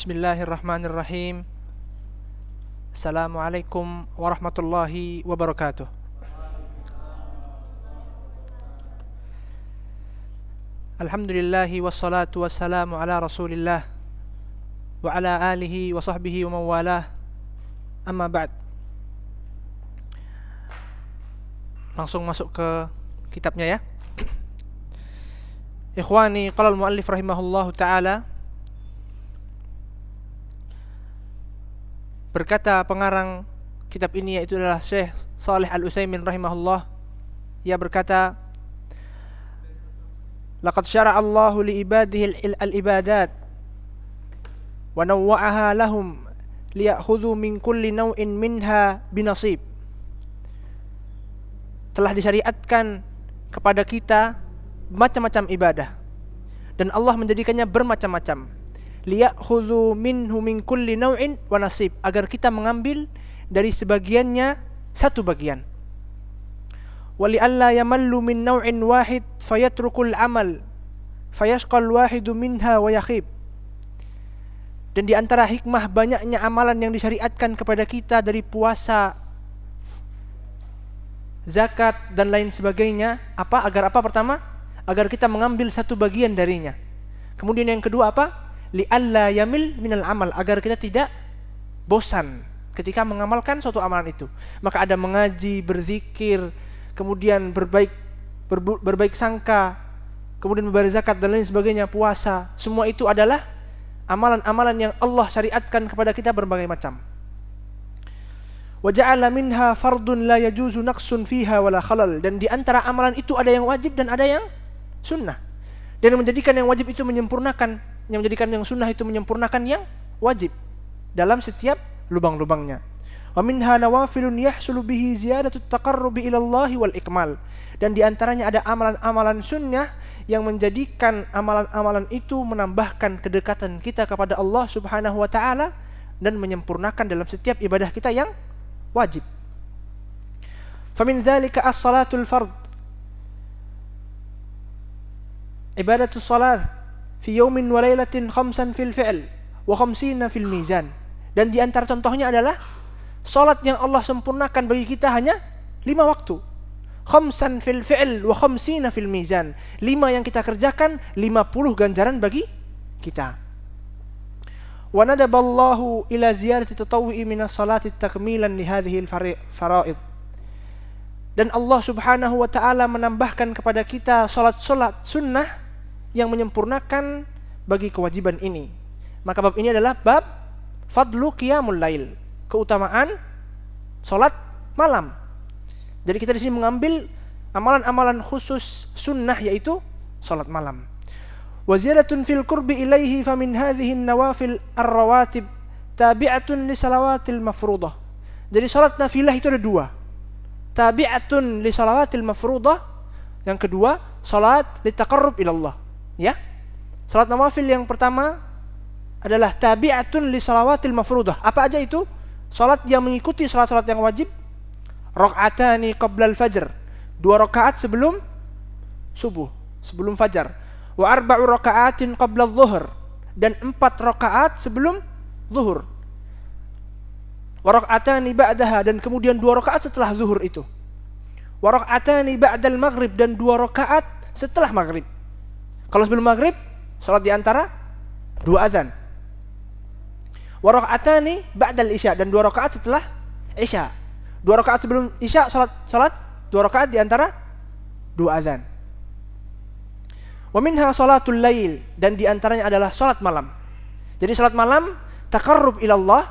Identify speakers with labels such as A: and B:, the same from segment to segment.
A: Bismillahirrahmanirrahim. Assalamualaikum warahmatullahi wabarakatuh. Alhamdulillahi wassalatu wassalamu ala rasulillah wa ala alihi wa sahbihi wa mawalah. Amma ba'd. Langsung masuk ke kitabnya ya. Ikhwani, qala al-muallif rahimahullahu ta'ala, berkata pengarang kitab ini yaitu adalah Syekh Shalih Al-Utsaimin rahimahullah. Ia berkata, laqad syara'a Allahu li ibadihi al-ibadat wa nawwa'aha lahum liya'khudhu min kulli naw'in minha binasib. Telah disyariatkan kepada kita macam-macam ibadah dan Allah menjadikannya bermacam-macam. Liya'khudhu minhu min kulli naw'in wa nasib, agar kita mengambil dari sebagiannya satu bagian. Wa li'alla yamallu min naw'in wahid fayatrukul amal fayashqal wahidu minha wa yakhib. Dan di antara hikmah banyaknya amalan yang disyariatkan kepada kita dari puasa, zakat dan lain sebagainya, agar pertama? Agar kita mengambil satu bagian darinya. Kemudian yang kedua apa? Li'alla yamil minal amal, agar kita tidak bosan ketika mengamalkan suatu amalan itu. Maka ada mengaji, berzikir, kemudian berbaik sangka, kemudian membayar zakat dan lain sebagainya, puasa. Semua itu adalah amalan-amalan yang Allah syariatkan kepada kita berbagai macam. Wa ja'ala minha fardun la yajuzu naqsun fiha wala khalal, dan di antara amalan itu ada yang wajib dan ada yang sunnah. Dan yang menjadikan yang wajib itu menyempurnakan, yang menjadikan yang sunnah itu menyempurnakan yang wajib dalam setiap lubang-lubangnya. Wa minha nawafilun yahsulu bihi ziyadatu taqarrubi ila Allah wal ikmal. Dan di antaranya ada amalan-amalan sunnah yang menjadikan amalan-amalan itu menambahkan kedekatan kita kepada Allah Subhanahu wa taala dan menyempurnakan dalam setiap ibadah kita yang wajib. Famin dzalika as-salatul fard. Ibadatus salat fi yaumin wa lailatin khamsan fil fi'l wa khamsina fil mizan. Dan di antara contohnya adalah salat yang Allah sempurnakan bagi kita hanya 5 waktu. Khamsan fil fi'l wa khamsina fil mizan. 5 yang kita kerjakan, 50 ganjaran bagi kita. Wa nadaballahu ila ziyarati tatawwu'i minas salati takmilan li hadhihi al-fara'id. Dan Allah Subhanahu wa taala menambahkan kepada kita salat-salat sunnah yang menyempurnakan bagi kewajiban ini. Maka bab ini adalah bab fadlu qiyamul lail, keutamaan salat malam. Jadi kita di sini mengambil amalan-amalan khusus sunnah yaitu salat malam. Wa ziyadatun fil qurbi ilaihi fa min hadhihi an-nawafil ar-rawatib tabi'atun li salawatil mafruḍah. Jadi salat nafilah itu ada 2. Tabi'atun li salawatil mafruḍah. Yang kedua, salat li taqarrub ila Allah. Ya. Salat nawafil yang pertama adalah tabi'atun li salawatil mafruḍah. Apa aja itu? Salat yang mengikuti salat-salat yang wajib. Raq'atani qabla al-fajr. 2 rakaat sebelum subuh, sebelum fajar. Wa arba'u raka'atin qabla adh-dhuhr. Dan 4 rakaat sebelum zuhur. Wa raq'atani ba'daha, dan kemudian 2 rakaat setelah zuhur itu. Wa raq'atani ba'dal maghrib, dan 2 rakaat setelah maghrib. Kalau sebelum maghrib, salat di antara 2 azan. Wa raq'atani ba'dal isya, dan 2 rakaat setelah isya. 2 rakaat sebelum isya salat 2 rakaat di antara 2 azan. Wa minha salatul lail, dan di antaranya adalah salat malam. Jadi salat malam taqarrub ila Allah,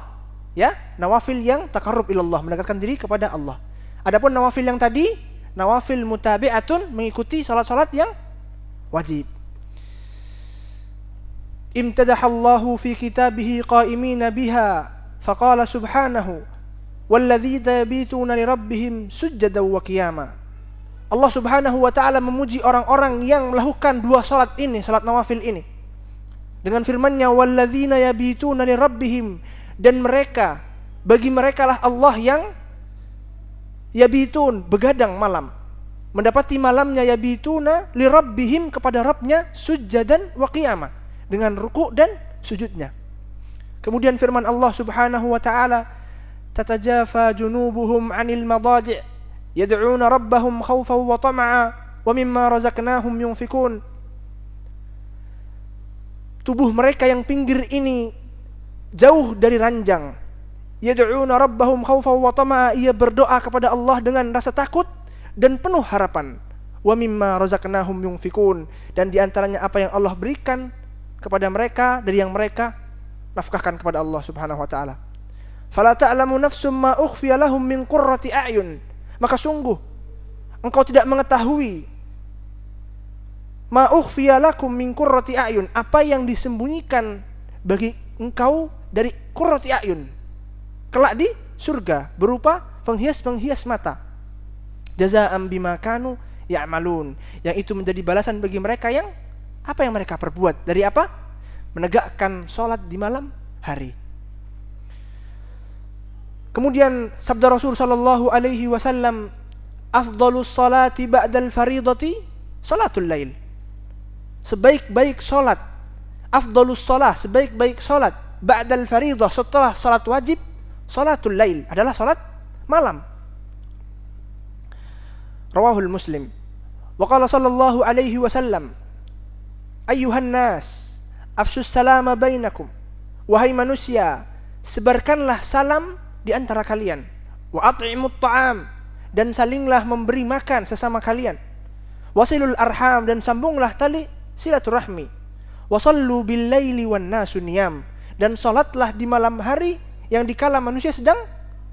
A: ya, nawafil yang taqarrub ila Allah, mendekatkan diri kepada Allah. Adapun nawafil yang tadi, nawafil mutabi'atun, mengikuti salat-salat yang wajib. Imtadahallahu fi kitabihi qa'imina biha faqala subhanahu walladzina yabituna li rabbihim sujjadan wa qiyama. Allah Subhanahu wa taala memuji orang-orang yang melakukan 2 salat ini, salat nawafil ini, dengan firman-Nya walladzina yabituna li rabbihim, dan mereka, bagi mereka lah Allah yang yabitun, begadang malam, mendapati malamnya yabituna li rabbihim, kepada Rabbnya, sujjadan wa qiyama, dengan ruku' dan sujudnya. Kemudian firman Allah Subhanahu wa taala, tatajafa junubuhum 'anil madaji' yad'una rabbahum khaufan wa tama'a wa mimma razaqnahum yunfikun. Tubuh mereka yang pinggir ini jauh dari ranjang. Yad'una rabbahum khaufan wa tama'a, ia berdoa kepada Allah dengan rasa takut dan penuh harapan. Wa mimma razaqnahum yunfikun, dan di antaranya apa yang Allah berikan kepada mereka dari yang mereka nafkahkan kepada Allah Subhanahu wa taala. Fala ta'lamu nafsum ma ukhfiya lahum min qurrati a'yun, maka sungguh engkau tidak mengetahui ma ukhfiya lakum min qurrati a'yun, apa yang disembunyikan bagi engkau dari qurrati a'yun kelak di surga berupa penghias-penghias mata. Jazaa'an bima kanu ya'malun, yang itu menjadi balasan bagi mereka yang apa yang mereka perbuat. Dari apa? Menegakkan sholat di malam hari. Kemudian sabda Rasul sallallahu alaihi wasallam, afdhalus salati ba'dal faridati salatul lail. Sebaik-baik salat, afdhalus salah, sebaik-baik salat ba'dal faridah, setelah salat wajib, salatul lail adalah salat malam. Rawahul Muslim. Wa qala sallallahu alaihi wasallam, ayyuhan nas afsus salama bainakum, wahai manusia, sebarkanlah salam di antara kalian. Wa at'imut ta'am, dan salinglah memberi makan sesama kalian. Wasilul arham, dan sambunglah tali silaturahmi. Wasallu bil laili wan nasu niyam, dan salatlah di malam hari yang dikala manusia sedang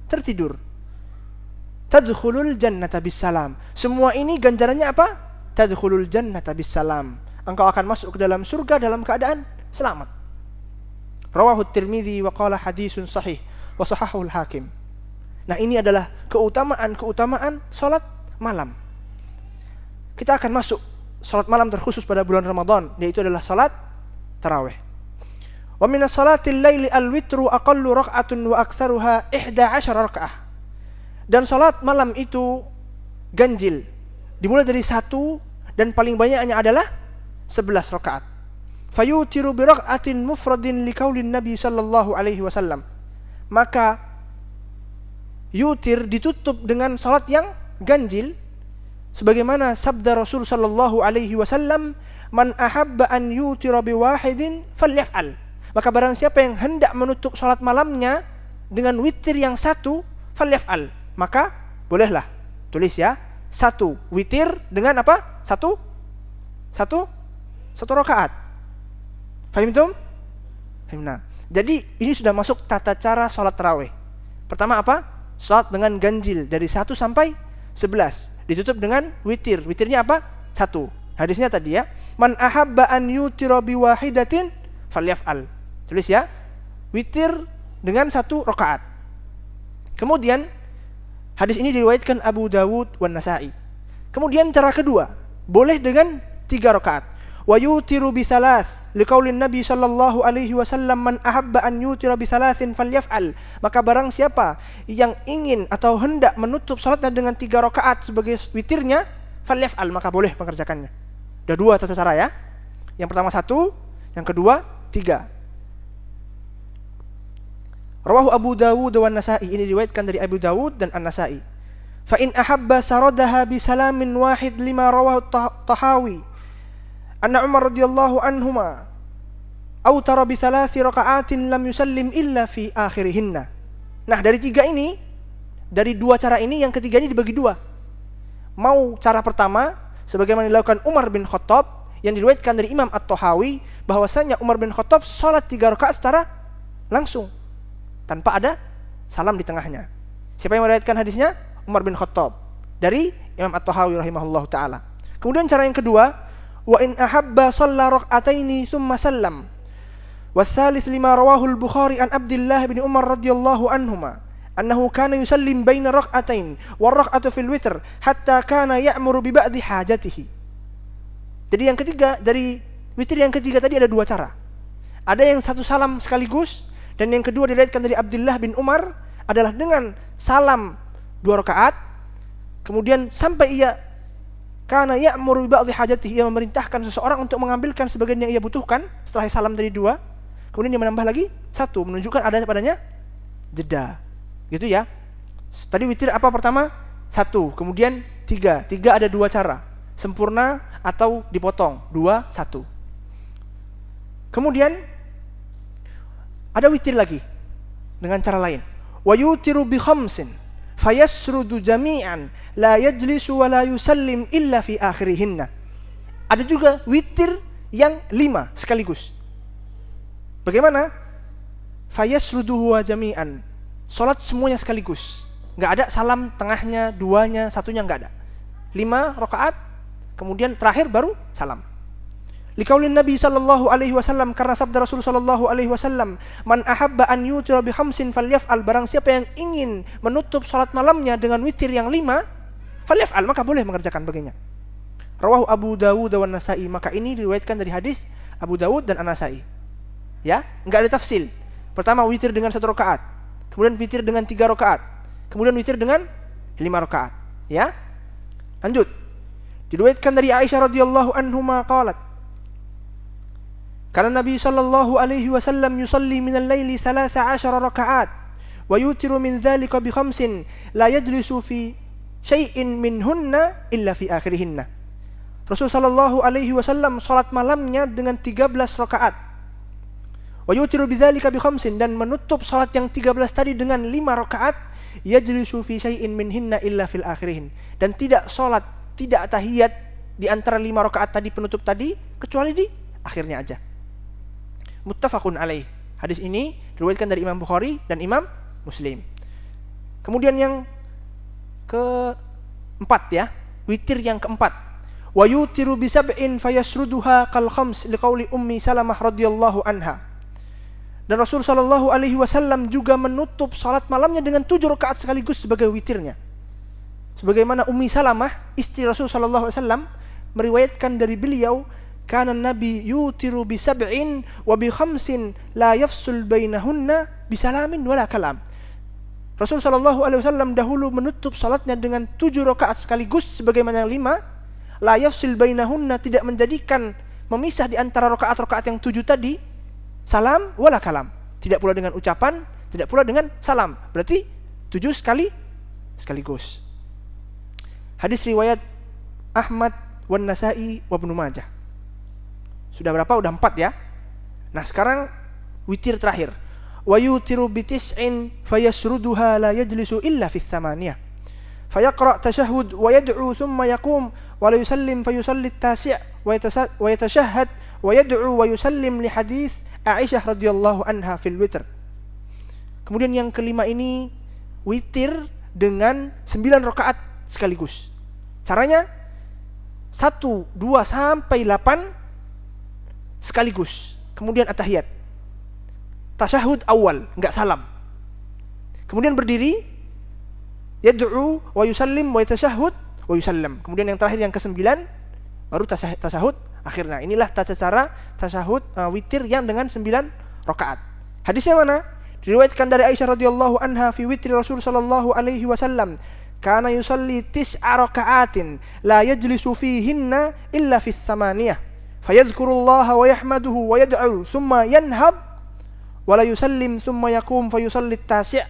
A: tertidur. Tadkhulul jannata bisalam, semua ini ganjarannya apa? Tadkhulul jannata bisalam, engkau akan masuk ke dalam surga dalam keadaan selamat. Rawahu Tirmidzi wa qala hadisun sahih wa sahahul Hakim. Nah, ini adalah keutamaan salat malam. Kita akan masuk salat malam terkhusus pada bulan Ramadan, yaitu adalah salat tarawih. Wa minas salatil laili al-witru aqallu rak'atun wa aktsaruha 11 raka'ah. Dan salat malam itu ganjil, dimulai dari 1 dan paling banyaknya adalah 11 rakaat. Fayutiru bi rak'atin mufradin liqaulin Nabi sallallahu alaihi wasallam. Maka yutir ditutup dengan salat yang ganjil sebagaimana sabda Rasul sallallahu alaihi wasallam, man ahabba an yutira bi wahidin falyaf'al. Maka barang siapa yang hendak menutup salat malamnya dengan witir yang 1, falyaf'al, maka bolehlah. Tulis ya, 1 witir dengan apa? 1 rakaat. Fahim tum? Fahimna. Jadi ini sudah masuk tata cara salat tarawih. Pertama apa? Salat dengan ganjil dari 1 sampai 11. Ditutup dengan witir. Witirnya apa? 1. Hadisnya tadi ya, man ahabba an yutira bi wahidatin falyaf'al. Tulis ya, witir dengan 1 rakaat. Kemudian hadis ini diriwayatkan Abu Dawud wan Nasa'i. Kemudian cara kedua, boleh dengan 3 rakaat. Wa yutiru bi thalath liqaulin Nabi sallallahu alaihi wasallam, man ahabba an yutira bi thalathin falyaf'al. Maka barang siapa yang ingin atau hendak menutup salatnya dengan 3 rakaat sebagai witirnya, falyaf'al, maka boleh mengerjakannya. Ada 2 tata cara ya. Yang pertama 1, yang kedua 3. Rawahu Abu Dawud wa Nasa'i, ini diriwayatkan dari Abu Dawud dan An-Nasa'i. Fa in ahabba saradaha bi salamin wahid lima rawahu Tahawi anna Umar radhiyallahu anhuma autara bi 3 raka'atin lam yusallim illa fi akhirihinna. Nah, dari 3 ini, dari 2 cara ini, yang ketiga ini dibagi 2. Mau cara pertama sebagaimana dilakukan Umar bin Khattab yang diriwayatkan dari Imam At-Tahawi, bahwasanya Umar bin Khattab salat 3 rakaat secara langsung tanpa ada salam di tengahnya. Siapa yang meriwayatkan hadisnya? Umar bin Khattab dari Imam At-Tahawi rahimahullahu taala. Kemudian cara yang kedua, wa in ahabba shalla rak'ataini thumma sallam. Wasalits lima rawahu al-Bukhari an Abdullah bin Umar radhiyallahu anhuma annahu kana yusallim baina rak'atain wa rak'atu fil witr hatta kana ya'muru bi ba'di hajatihi. Jadi yang ketiga, dari witir yang ketiga tadi ada 2 cara. Ada yang 1 salam sekaligus, dan yang kedua diriwayatkan dari Abdullah bin Umar adalah dengan salam 2 rakaat, kemudian sampai ia kana ya'muru bi ba'dhi hajatihi, ia memerintahkan seseorang untuk mengambilkan sebagian yang ia butuhkan setelah salam tadi 2. kemudian dia menambah lagi 1, menunjukkan ada padanya jeda. Gitu ya. Tadi witir apa pertama? 1, kemudian 3. 3 ada 2 cara. Sempurna atau dipotong. 2, 1. Kemudian ada witir lagi dengan cara lain. Wa yutiru bi khamsin fayasrudu jami'an la yajlisu wa la yusallim illa fi akhirihinna. Ada juga witir yang 5 sekaligus. Bagaimana? Fayasruduhu jami'an. Salat semuanya sekaligus. Enggak ada salam tengahnya, 2-nya, 1-nya enggak ada. 5 rakaat, kemudian terakhir baru salam. Liqaulin Nabi sallallahu alaihi wasallam, karena sabda Rasul sallallahu alaihi wasallam, man ahabba an yutira bi khamsin falyaf'al, barang siapa yang ingin menutup salat malamnya dengan witir yang 5, falyaf'al, maka boleh mengerjakan baginya. Rawahu Abu Dawud dan Nasa'i, maka ini diriwayatkan dari hadis Abu Dawud dan An-Nasa'i. Ya, enggak ada tafsil. Pertama witir dengan 1 rakaat, kemudian witir dengan 3 rakaat, kemudian witir dengan 5 rakaat. Ya. Lanjut. Diriwayatkan dari Aisyah radhiyallahu anhuma qalat, karena Nabi sallallahu alaihi wasallam yusalli min al-laili 13 rakaat wa yutiru min dzalika bi khamsin la yajlisu fi syai'in minhunna illa fi akhirihinna. Rasul sallallahu alaihi wasallam salat malamnya dengan 13 rakaat. Wa yutiru bi dzalika bi khamsin, dan menutup salat yang 13 tadi dengan 5 rakaat, yajlisu fi syai'in minhinna illa fil akhirihin, dan tidak salat, tidak tahiyat di antara 5 rakaat tadi penutup tadi kecuali di akhirnya aja. Muttafaqun alaih. Hadis ini diriwayatkan dari Imam Bukhari dan Imam Muslim. Kemudian yang keempat ya, witir yang keempat. Wa yutiru bi sab'in fayasruduha kal khams liqauli Ummi Salamah radhiyallahu anha. Dan Rasul sallallahu alaihi wasallam juga menutup salat malamnya dengan 7 rakaat sekaligus sebagai witirnya. Sebagaimana Ummi Salamah, istri Rasul sallallahu alaihi wasallam, meriwayatkan dari beliau, kana Nabi yutiru bi sab'in wa bi khamsin la yafsul bainahunna bisalamin wala kalam. Rasul sallallahu alaihi wasallam dahulu menutup salatnya dengan 7 rakaat sekaligus sebagaimana yang 5, la yafsul bainahunna, tidak menjadikan memisah di antara rakaat-rakaat yang 7 tadi, salam wala kalam, tidak pula dengan ucapan, tidak pula dengan salam. Berarti 7 sekaligus. Hadis riwayat Ahmad wan Nasa'i wa Ibnu Majah. Sudah berapa? Udah 4 ya. Nah sekarang witir terakhir. Wa yutiru bi tis'in fayasruduha la yajlisu illa fi tsamaniyah. Fayaqra tashahhud wa yad'u thumma yaqum wa la yusallim fayusalli at-tasi' wa yatashahhad wa yad'u wa yusallim li hadits Aisyah radhiyallahu anha fil witr. Kemudian yang kelima ini witir dengan 9 rakaat sekaligus. Caranya 1, 2 sampai 8 sekaligus. Kemudian at-tahiyat, tasyahud awal, enggak salam. Kemudian berdiri, yad'u wa yusallim wa yatashahhud wa yusallam. Kemudian yang terakhir yang ke-9 baru tasyahud akhirnya. Inilah tata cara tasyahud witir yang dengan 9 rakaat. Hadisnya mana? Diriwayatkan dari Aisyah radhiyallahu anha fi witri Rasul sallallahu alaihi wasallam, kana yusalli 9 raka'atin la yajlisu fihinna illa fi tsamaniyah. Fayadhkurullaha wa yahmaduhu wa yad'u thumma yanhab wa la yusallim thumma yaqum fayusalli at-tasi'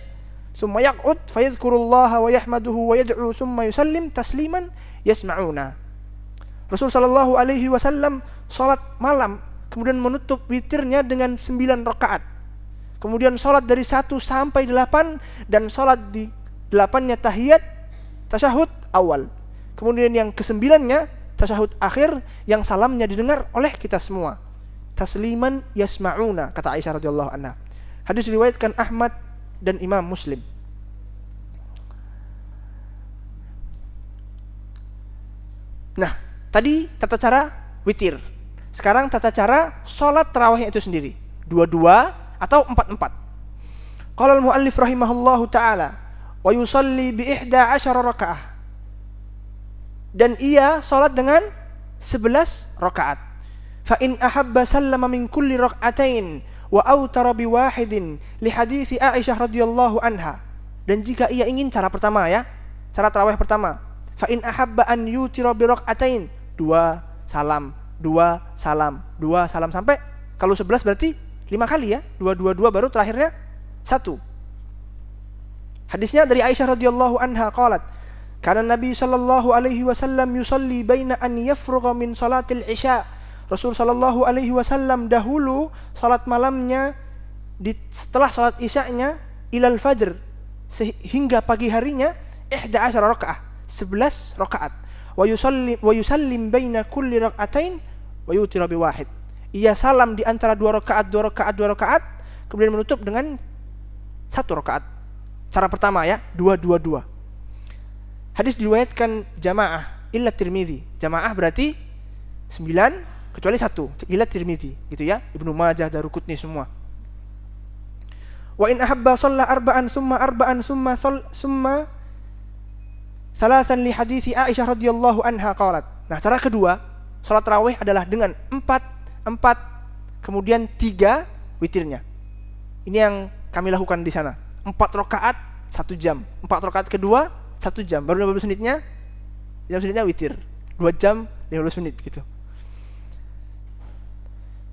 A: thumma yaq'ud fayadhkurullaha wa yahmaduhu wa yad'u thumma yusallim tasliman yasma'una. Rasul sallallahu alaihi wasallam salat malam kemudian menutup witirnya dengan 9 rakaat. Kemudian salat dari 1 sampai 8, dan salat di 8-nya tahiyat, tasyahud awal. Kemudian yang ke-9-nya tasyahud akhir yang salamnya didengar oleh kita semua. Tasliman yasma'una, kata Aisyah radhiyallahu anha. Hadis diriwayatkan Ahmad dan Imam Muslim. Nah, tadi tata cara witir. Sekarang tata cara salat tarawih itu sendiri. 2-2 atau 4-4. Qala al-muallif rahimahullahu taala, wa yusalli bi 11 rakaah. Dan ia salat dengan 11 rakaat. Fa in ahabba sallama min kulli rak'atain wa autara bi wahidin li hadits Aisyah radhiyallahu anha. Dan jika ia ingin, cara pertama ya, cara tarawih pertama, fa in ahabba an yutira bi rak'atain, 2 salam, 2 salam, 2 salam, sampai kalau 11 berarti 5 kali ya, 2 baru terakhirnya 1. Hadisnya dari Aisyah radhiyallahu anha qalat, kana Nabi sallallahu alaihi wasallam yusalli baina an yafrugha min salatil isya. Rasul sallallahu alaihi wasallam dahulu salat malamnya setelah salat isya'nya ilal fajr sehingga pagi harinya 11 rakaat, 11 rakaat. Wa yusallim baina kulli rak'atain wa yutira bi wahid. Ia salam di antara 2 rakaat, kemudian menutup dengan 1 rakaat. Cara pertama ya, 2. Hadis diriwayatkan jamaah illa Tirmizi. Jamaah berarti 9 kecuali 1 illa Tirmizi, gitu ya. Ibnu Majah, Daruqutni semua. Wa in ahabba shalla arba'an summa salasan li hadisi Aisyah radhiyallahu anha qalat. Nah, cara kedua, salat tarawih adalah dengan 4 kemudian 3 witirnya. Ini yang kami lakukan di sana. 4 rakaat 1 jam. 4 rakaat kedua 1 jam. Baru 15 menitnya witir. 2 jam 15 menit gitu.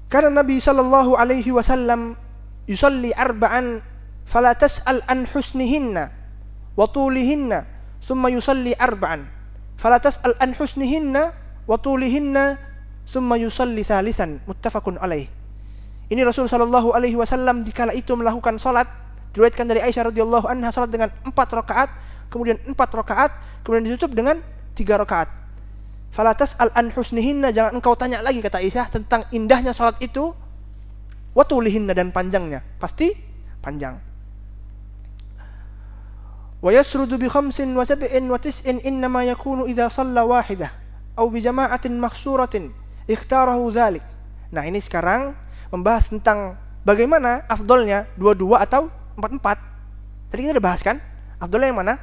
A: Karena Nabi sallallahu alaihi wasallam yusalli arba'an fala tas'al an husnihinna wa tulihinna thumma yusalli arba'an fala tas'al an husnihinna wa tulihinna thumma yusalli thalithan, muttafaqun alaih. Ini Rasul sallallahu alaihi wasallam dikala itu melakukan salat, diriwayatkan dari Aisyah radhiyallahu anha, salat dengan 4 rakaat, kemudian 4 rakaat, kemudian ditutup dengan 3 rakaat. Fala tas'al an husnihinna, jangan engkau tanya lagi, kata Aisyah, tentang indahnya salat itu, wa tulihinna, dan panjangnya, pasti panjang. Wa yasrudu bi 5 wa 7 wa 9 innama yakunu idza shalla wahidah aw bi jama'atin makhsuratin ikhtarahu dzalik. Nah, ini sekarang membahas tentang bagaimana afdolnya 2 atau 4. Tadi kita udah bahas kan? Afdolnya yang mana?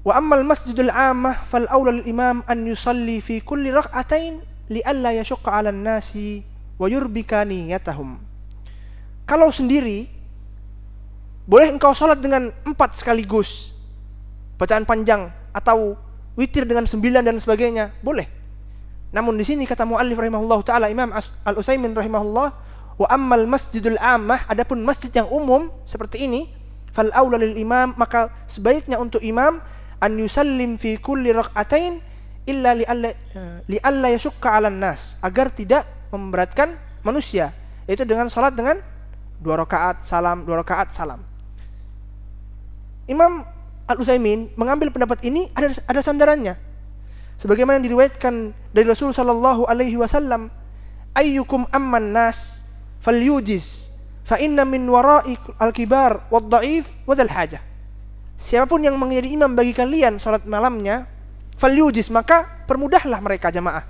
A: Wa ammal masjidul 'ammah fal aula lil imam an yusalli fi kulli rak'atain li alla yashqa 'alan nasi wa yurbika niyatahum. Kalau sendiri boleh engkau salat dengan 4 sekaligus, bacaan panjang, atau witir dengan 9 dan sebagainya, boleh. Namun di sini kata muallif rahimahullah taala, Imam Al-Utsaimin rahimahullah, wa ammal masjidul 'ammah, adapun masjid yang umum seperti ini, fal aula lil imam, maka sebaiknya untuk imam an yusallim fi kulli rak'atain illa li alla yashqa 'alan nas, agar tidak memberatkan manusia, yaitu dengan salat dengan 2 rakaat salam, 2 rakaat salam. Imam Al-Utsaimin mengambil pendapat ini ada sandarannya. Sebagaimana diriwayatkan dari Rasul sallallahu alaihi wasallam, ayyukum amman nas falyujiz fa inna min wara'i al-kibar wad-dha'if wa dzal hajah. Siapapun yang menjadi imam bagi kalian salat malamnya, falyujiz, maka permudahlah mereka jamaah.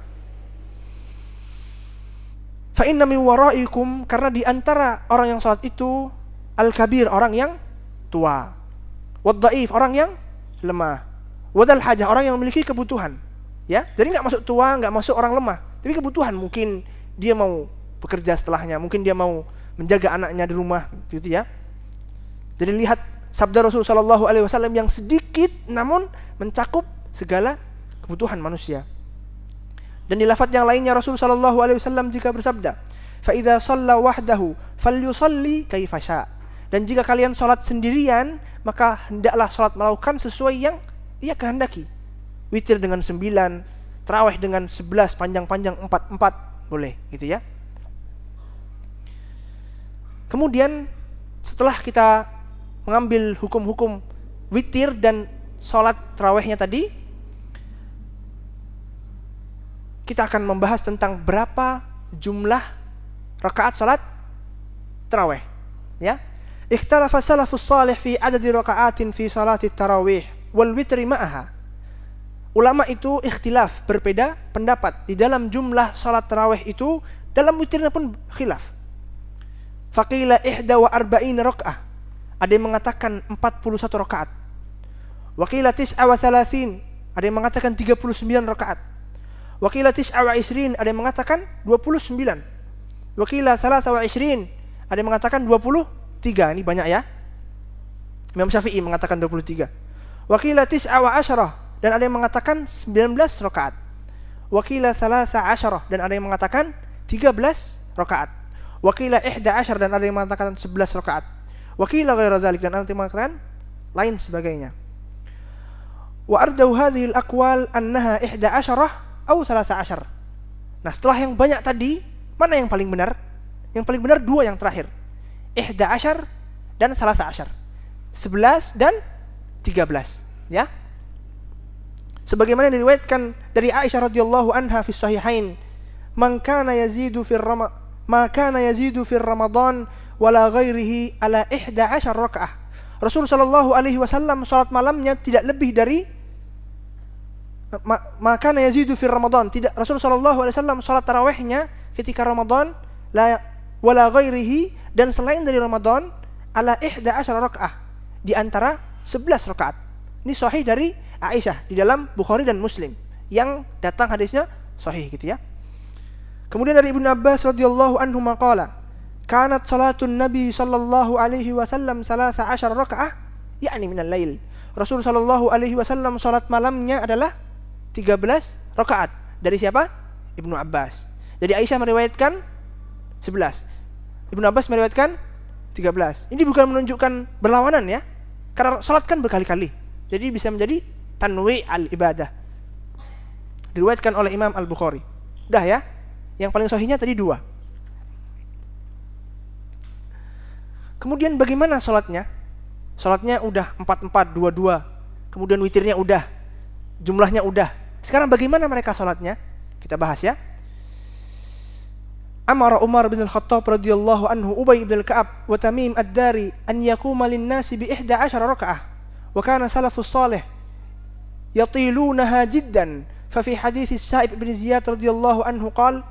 A: Fa inna min wara'ikum, karena di antara orang yang salat itu al-kabir, orang yang tua, wad-dha'if, orang yang lemah, wa dzal hajah, orang yang memiliki kebutuhan. Ya, jadi enggak masuk tua, enggak masuk orang lemah, tapi kebutuhan, mungkin dia mau bekerja setelahnya, mungkin dia mau menjaga anaknya di rumah, gitu ya. Jadi lihat sabda Rasul sallallahu alaihi wasallam yang sedikit namun mencakup segala kebutuhan manusia. Dan di lafaz yang lainnya Rasul sallallahu alaihi wasallam jika bersabda, "Fa idza shalla wahdahu falyusalli kaifa syaa." Dan jika kalian salat sendirian, maka hendaklah salat melakukan sesuai yang ia kehendaki. Witir dengan 9, tarawih dengan 11, panjang-panjang 4 boleh, gitu ya. Kemudian setelah kita mengambil hukum-hukum witir dan salat tarawihnya tadi, kita akan membahas tentang berapa jumlah rakaat salat tarawih, ya. Ikhtalafa salafus salih fi adadi raka'atin fi salati tarawih wal witri ma'aha. Ulama itu ikhtilaf, berbeda pendapat di dalam jumlah salat tarawih itu, dalam witirnya pun khilaf. Faqila 41 raka'ah, ada yang mengatakan 41 rakaat. Waqila 39, ada yang mengatakan 39 rakaat. Waqila 29, ada yang mengatakan 29. Waqila 23, ada yang mengatakan 23. Ini banyak ya. Imam Syafi'i mengatakan 23. Waqila 19, dan ada yang mengatakan 19 rakaat. Waqila 13, dan ada yang mengatakan 13 rakaat. Wa qila 11 dan ada yang mengatakan 11 rakaat. Wa qila ghairu dzalik dan ada yang mengatakan lain sebagainya. Wa ardau hadhihi al-aqwal annaha 11 atau 13. Nah, setelah yang banyak tadi, mana yang paling benar? Yang paling benar dua yang terakhir. 11 dan 13. 11 dan 13, ya. Sebagaimana diriwayatkan dari Aisyah radhiyallahu anha fi sahihain, "Man kana yazidu fi Ramadan wala ghairihi ala 11 rakaah." Rasul sallallahu alaihi wasallam salat malamnya tidak lebih dari maka yazidu fi Ramadan, tidak, Rasul sallallahu alaihi wasallam salat tarawihnya ketika Ramadan la wala ghairihi, dan selain dari Ramadan ala 11 rakaah, di antara 11 rakaat. Ini sahih dari Aisyah di dalam Bukhari dan Muslim yang datang hadisnya sahih gitu ya. Kemudian dari Ibnu Abbas radhiyallahu anhu maqala, kanat salatun Nabi sallallahu alaihi wasallam 13 rakaah yakni minal lail. Rasul sallallahu alaihi wasallam salat malamnya adalah 13 rakaat. Dari siapa? Ibnu Abbas. Jadi Aisyah meriwayatkan 11. Ibnu Abbas meriwayatkan 13. Ini bukan menunjukkan berlawanan ya. Karena salat kan berkali-kali. Jadi bisa menjadi tanwi' al-ibadah. Diriwayatkan oleh Imam Al-Bukhari. Udah ya. Yang paling sahihnya tadi 2. Kemudian bagaimana salatnya? Salatnya udah 4-4, 2-2. Kemudian witirnya udah. Jumlahnya udah. Sekarang bagaimana mereka salatnya? Kita bahas ya. Amara Umar bin Al-Khattab radhiyallahu anhu Ubay bin Al-Ka'ab wa Tamim ad-Dari an yaquma lin-nasi bi 11 rakaah. Wa kana salafus salih yatilunaha jiddan. Fa fi hadits Sa'ib bin Ziyad radhiyallahu anhu qala,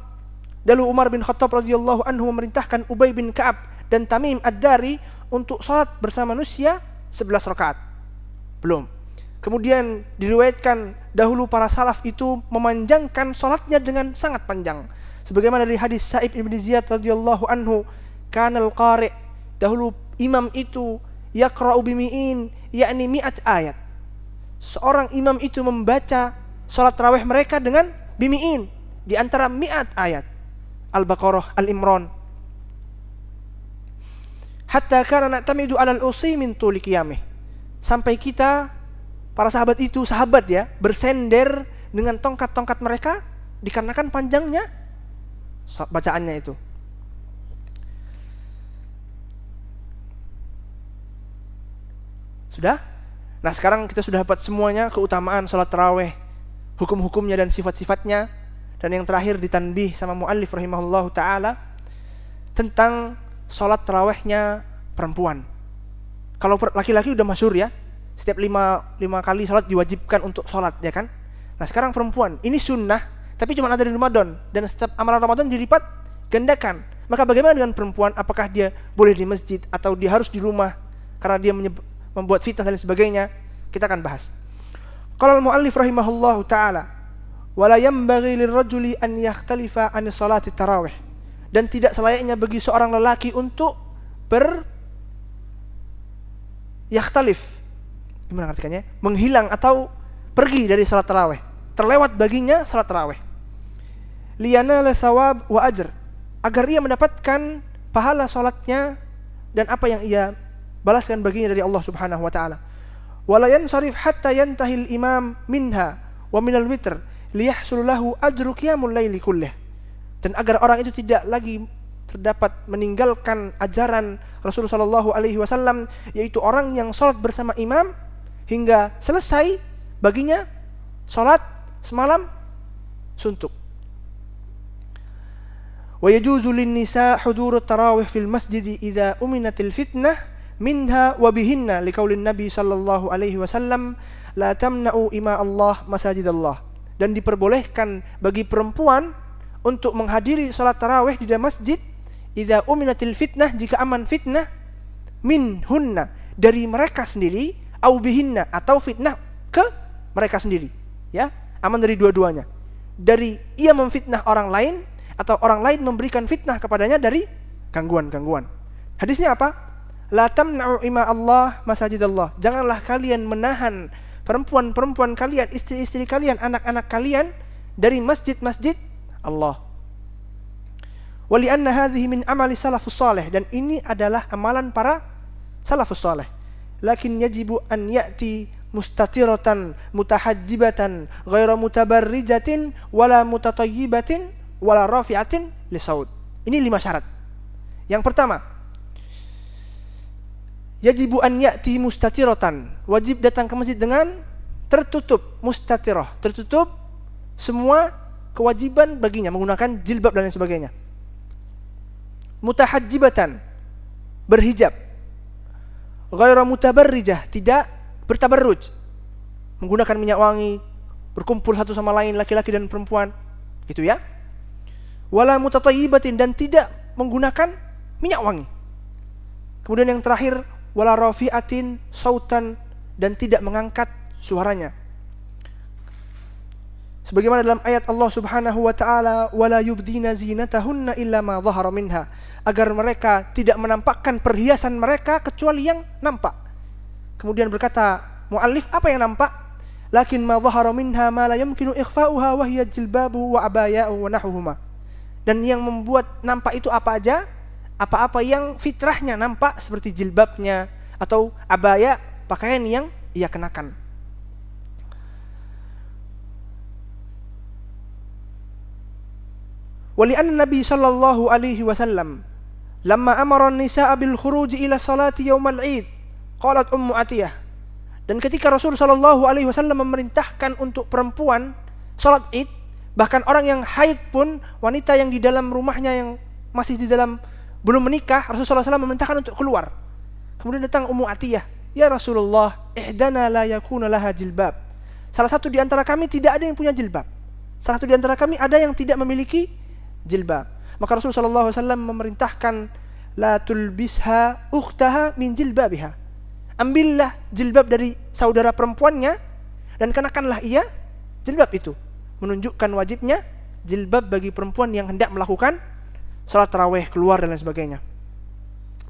A: lalu Umar bin Khattab radhiyallahu anhu memerintahkan Ubay bin Ka'ab dan Tamim ad-Dari untuk salat bersama manusia 11 rakaat. Belum. Kemudian diriwayatkan dahulu para salaf itu memanjangkan salatnya dengan sangat panjang. Sebagaimana dari hadis Sa'ib bin Ziyad radhiyallahu anhu, kanal qari', dahulu imam itu yaqra'u bimi'in, yakni mi'at ayat. Seorang imam itu membaca salat tarawih mereka dengan bimi'in, di antara mi'at ayat. Al-Baqarah, Al-Imran. Hatta kana na'tamidu 'alal usi min tuli qiyamih. Sampai kita para sahabat itu, sahabat ya, bersender dengan tongkat-tongkat mereka dikarenakan panjangnya bacaannya itu. Sudah? Nah, sekarang kita sudah dapat semuanya, keutamaan salat tarawih, hukum-hukumnya dan sifat-sifatnya. Dan yang terakhir ditanbih sama muallif rahimahullahu taala tentang salat tarawihnya perempuan. Kalau laki-laki udah masyhur ya. Setiap 5 kali salat diwajibkan untuk salat, ya kan? Nah, sekarang perempuan, ini sunnah, tapi cuma ada di Ramadan, dan setiap amalan Ramadan dilipat gandakan. Maka bagaimana dengan perempuan? Apakah dia boleh di masjid atau dia harus di rumah karena dia membuat fitnah dan sebagainya? Kita akan bahas. Qala al-muallif rahimahullahu taala, wala yanbaghi lirrajuli an yakhtalifa an salati tarawih. Dan tidak selayaknya bagi seorang lelaki untuk yakhtalif. Gimana artinya? Menghilang atau pergi dari salat tarawih. Terlewat baginya salat tarawih. Liyanala thawab wa ajr, agar ia mendapatkan pahala salatnya dan apa yang ia balaskan baginya dari Allah Subhanahu wa taala. Wala yansarif hatta yantahil imam minha wa minal witr liyahsul lahu ajru qiyamul laili kullih. Dan agar orang itu tidak lagi terdapat meninggalkan ajaran Rasulullah sallallahu alaihi wasallam, yaitu orang yang salat bersama imam hingga selesai baginya salat semalam suntuk. Wa yajuzu lin-nisa hudur tarawih fil masjid idza uminatil fitnah minha wa bihinna liqaulin nabi sallallahu alaihi wasallam la tamna'u ima Allah masajidallah. Dan diperbolehkan bagi perempuan untuk menghadiri salat tarawih di dalam masjid idza uminatil fitnah, jika aman fitnah, minhunna, dari mereka sendiri, au bihinna, atau fitnah ke mereka sendiri, ya, aman dari dua-duanya, dari ia memfitnah orang lain atau orang lain memberikan fitnah kepadanya dari gangguan-gangguan. Hadisnya apa? La tamna'u ima Allah masajidallah. Janganlah kalian menahan perempuan-perempuan kalian, istri-istri kalian, anak-anak kalian dari masjid-masjid Allah. Wa li'anna hadhihi min amali salafus salih, dan ini adalah amalan para salafus salih. Lakin yajibu an ya'ti mustatiratan mutahajjibatan ghaira mutabarrijatin wala mutatayyibatin wala rafi'atin li saud. Ini 5 syarat. Yang pertama, yajibu an ya'ti mustatiratan, wajib datang ke masjid dengan tertutup, mustatirah, tertutup semua kewajiban baginya, menggunakan jilbab dan lain sebagainya. Mutahajjibatan, berhijab. Ghaira mutabarrijah, tidak bertabarruj, menggunakan minyak wangi, berkumpul satu sama lain laki-laki dan perempuan, gitu ya. Wala mutatayyibatin, dan tidak menggunakan minyak wangi. Kemudian yang terakhir, wala rafi'atin sautan, dan tidak mengangkat suaranya. Sebagaimana dalam ayat Allah Subhanahu wa taala, wala yubdina zinatahunna illa ma dhahara minha, agar mereka tidak menampakkan perhiasan mereka kecuali yang nampak. Kemudian berkata muallif, apa yang nampak? Lakin ma dhahara minha ma la yumkinu ikhfa'uha wa hiya jilbabu wa abaya'u wa nahwuhuma. Dan yang membuat nampak itu apa aja? Apa-apa yang fitrahnya nampak, seperti jilbabnya atau abaya, pakaian yang ia kenakan. Wali'anna Nabi sallallahu alaihi wasallam lamma amara an-nisaa bil khuruj ila salati yaumal 'id, qalat Ummu Atiyah. Dan ketika Rasul sallallahu alaihi wasallam memerintahkan untuk perempuan salat Id, bahkan orang yang haid pun, wanita yang di dalam rumahnya yang masih di dalam belum menikah, Rasulullah SAW memerintahkan untuk keluar. Kemudian datang Ummu Atiyah, ya Rasulullah, ihdana la yakuna laha jilbab. Salah satu di antara kami tidak ada yang punya jilbab. Salah satu di antara kami ada yang tidak memiliki jilbab. Maka Rasulullah SAW memerintahkan, la tulbisha ukhtaha min jilbabiha. Ambillah jilbab dari saudara perempuannya dan kenakanlah ia jilbab itu. Menunjukkan wajibnya jilbab bagi perempuan yang hendak melakukan salat tarawih, keluar dan lain sebagainya.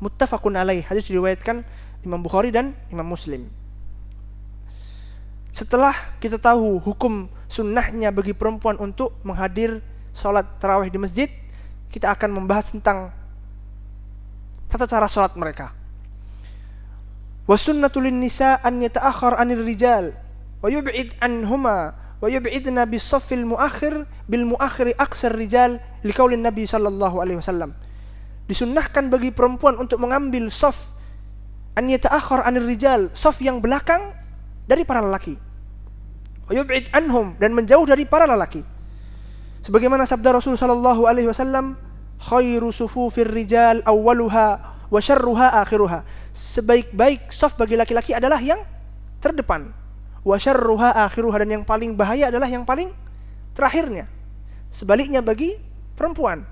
A: Muttafaqun alaih, hadis diriwayatkan Imam Bukhari dan Imam Muslim. Setelah kita tahu hukum sunnahnya bagi perempuan untuk menghadir salat tarawih di masjid, kita akan membahas tentang tata cara salat mereka. Wa sunnatul nisa an yata'akhkhar 'anil rijal wa yub'id anhuma wa yub'idna bis-saffil muakhir bil muakhiri aksar rijal liqaulin Nabi sallallahu alaihi wasallam. Disunnahkan bagi perempuan untuk mengambil saf an yata'akhkhar 'anil rijal, saf yang belakang dari para lelaki. Wa yub'id anhum, dan menjauh dari para lelaki. Sebagaimana sabda Rasul sallallahu alaihi wasallam, khairu sufufir rijal awwaluha wa syarruha akhiruha. Sebaik-baik saf bagi laki-laki adalah yang terdepan. Wa syarruha akhiruha, dan yang paling bahaya adalah yang paling terakhirnya. Sebaliknya bagi perempuan.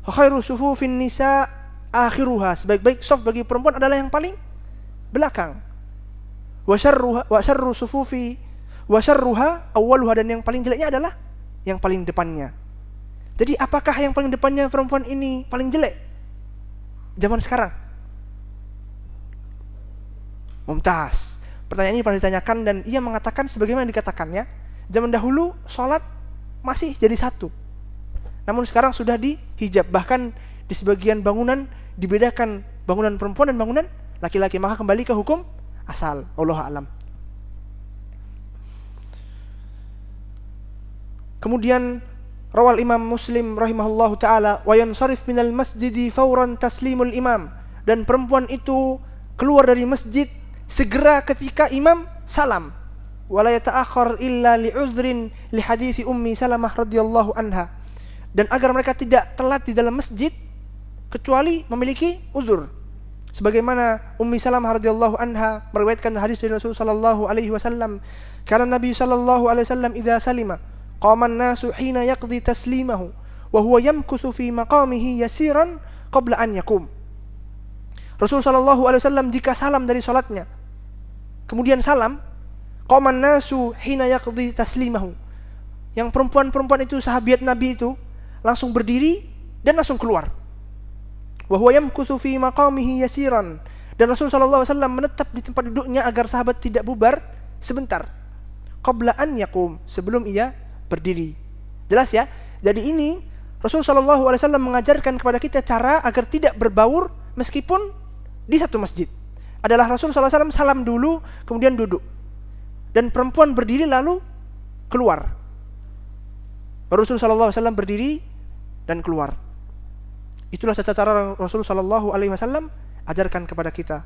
A: Khairu sufufin nisa akhiruha. Sebaik-baik saf bagi perempuan adalah yang paling belakang. Wa syarru sufufi wa syarruha awwaluha, dan yang paling jeleknya adalah yang paling depannya. Jadi apakah yang paling depannya perempuan ini paling jelek zaman sekarang? Mumtaz. Pertanyaan ini pernah ditanyakan dan ia mengatakan sebagaimana dikatakannya, zaman dahulu sholat masih jadi satu, namun sekarang sudah dihijab. Bahkan di sebagian bangunan dibedakan bangunan perempuan dan bangunan laki-laki. Maka kembali ke hukum asal. Wallahu a'lam. Kemudian rawal Imam Muslim rahimahullahu taala, wa yansarif minal masjidi fawran taslimul imam, dan perempuan itu keluar dari masjid segera ketika imam salam. Wala yata'akhkhar illa li'udhrin li hadithi Ummi Salamah radhiyallahu anha, dan agar mereka tidak telat di dalam masjid kecuali memiliki uzur. Sebagaimana Ummi Salamah radhiyallahu anha meriwayatkan hadis dari Rasul sallallahu alaihi wasallam, kana Nabi sallallahu alaihi wasallam idza salima qama an-nasu hina yaqdi taslimahu wa huwa yamkuthu fi maqamihi yasiran qabla an yaqum. Rasul sallallahu alaihi wasallam jika salam dari salatnya, kemudian salam, qama an-nasu hina yaqdi taslimahu, yang perempuan-perempuan itu sahabat Nabi itu langsung berdiri dan langsung keluar. Wa huwa yamkuthu fi maqamihi yasiran, dan Rasul sallallahu alaihi wasallam menetap di tempat duduknya agar sahabat tidak bubar sebentar. Qabla an yaqum, sebelum ia berdiri. Jelas ya? Jadi ini Rasul Shallallahu Alaihi Wasallam mengajarkan kepada kita cara agar tidak berbaur meskipun di satu masjid. Adalah Rasul Shallallahu Alaihi Wasallam salam dulu, kemudian duduk, dan perempuan berdiri lalu keluar. Rasul Shallallahu Alaihi Wasallam berdiri dan keluar. Itulah cara Rasul Shallallahu Alaihi Wasallam ajarkan kepada kita.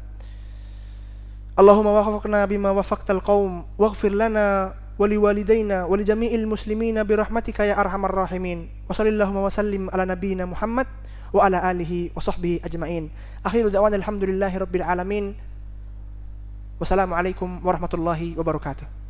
A: Allahumma waffaqna bima waffaqtal qaum waghfir lana wa liwalidayna wa li jami'il muslimina bi rahmatika ya arhamar rahimin. Wa sallallahu wa sallim ala nabiyyina Muhammad wa ala alihi wa sahbihi ajma'in. Akhiru da'wana alhamdulillahi rabbil alamin. Wassalamualaikum warahmatullahi wabarakatuh.